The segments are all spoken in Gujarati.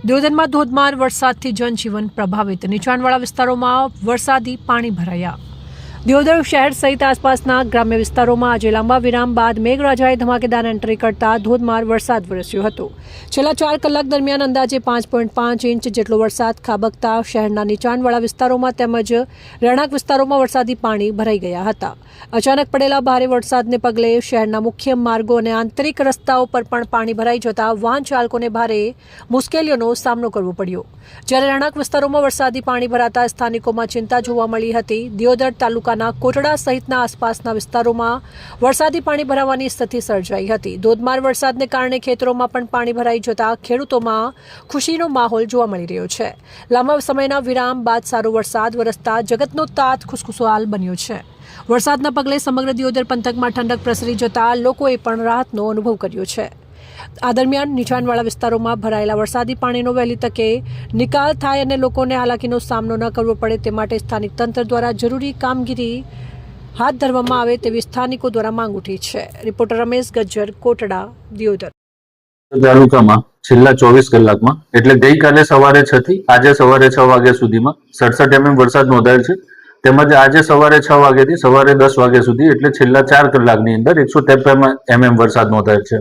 દિયોદરમાં ધોધમાર વરસાદથી જનજીવન પ્રભાવિત, નીચાણવાળા વિસ્તારોમાં વરસાદી પાણી ભરાયા। દિયોદર શહેર સહિત આસપાસના ગ્રામ્ય વિસ્તારોમાં આજે લાંબા વિરામ બાદ મેઘરાજાએ ધમાકેદાર એન્ટ્રી કરતા ધોધમાર વરસાદ વરસ્યો હતો। છેલ્લા 4 કલાક દરમિયાન અંદાજે 5.5 ઇંચ જેટલો વરસાદ ખાબકતા શહેરના નીચાણવાળા વિસ્તારોમાં તેમજ રહેણાંક વિસ્તારોમાં વરસાદી પાણી ભરાઈ ગયા હતા। અચાનક પડેલા ભારે વરસાદને પગલે શહેરના મુખ્ય માર્ગો અને આંતરિક રસ્તાઓ પર પણ પાણી ભરાઈ જતા વાહન ચાલકોને ભારે મુશ્કેલીઓનો સામનો કરવો પડ્યો। જ્યારે રહેણાંક વિસ્તારોમાં વરસાદી પાણી ભરાતા સ્થાનિકોમાં ચિંતા જોવા મળી હતી। દિયોદર તાલુકાના કોટડા સહિતના આસપાસના વિસ્તારોમાં વરસાદી પાણી ભરાવાની સ્થિતિ સર્જાઈ હતી। ધોધમાર વરસાદને કારણે ખેતરોમાં પણ પાણી ભરાઈ જતા ખેડૂતોમાં ખુશીનો માહોલ જોવા મળી રહ્યો છે। લાંબા સમયના વિરામ બાદ સારો વરસાદ વરસતા જગતનો તાત ખુશખુશાલ બન્યો છે। વરસાદના પગલે સમગ્ર દિયોદર પંથકમાં ઠંડક પ્રસરી જતા લોકોએ પણ રાહતનો અનુભવ કર્યો છે। આ દરમિયાન નીચાણવાળા વિસ્તારોમાં ભરાયેલા વરસાદી પાણીનો વહેલી તકે નિકાલ થાય અને લોકોને હાલાકીનો સામનો ન કરવો પડે તે માટે સ્થાનિક તંત્ર દ્વારા જરૂરી કામગીરી હાથ ધરવામાં આવે તેવી સ્થાનિકો દ્વારા માંગ ઉઠી છે। રિપોર્ટર રમેશ ગજ્જર, કોટડા, દિયોદર। તાલુકામાં છેલ્લા 24 કલાકમાં એટલે ગઈકાલે સવારે 6 થી આજે સવારે 6 વાગ્યા સુધીમાં 67 mm વરસાદ નોંધાયેલ છે। તેમજ આજે સવારે 6 વાગ્યાથી સવારે 10 વાગ્યા સુધી એટલે છેલ્લા 4 કલાકની અંદર 153 mm વરસાદ નોંધાયેલ છે।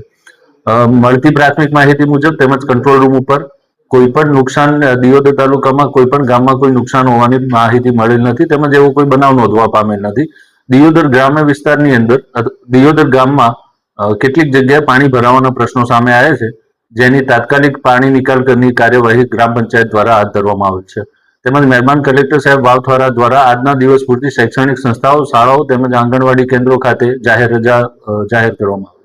મળતી પ્રાથમિક માહિતી મુજબ તેમજ કંટ્રોલ રૂમ ઉપર કોઈ પણ નુકસાન દિયોદર તાલુકામાં કોઈ પણ ગામમાં કોઈ નુકસાન હોવાની માહિતી મળેલ નથી તેમજ એવો કોઈ બનાવ નોંધવા પામેલ નથી। દિયોદર ગ્રામ્ય વિસ્તારની અંદર દિયોદર ગામમાં કેટલીક જગ્યાએ પાણી ભરાવાના પ્રશ્નો સામે આવ્યા છે, જેની તાત્કાલિક પાણી નિકાલની કાર્યવાહી ગ્રામ પંચાયત દ્વારા હાથ ધરવામાં આવેલ છે। તેમજ મહેરબાન કલેક્ટર સાહેબ વાવથરા દ્વારા આજના દિવસ પૂરતી શૈક્ષણિક સંસ્થાઓ, શાળાઓ તેમજ આંગણવાડી કેન્દ્રો ખાતે જાહેર રજા જાહેર કરવામાં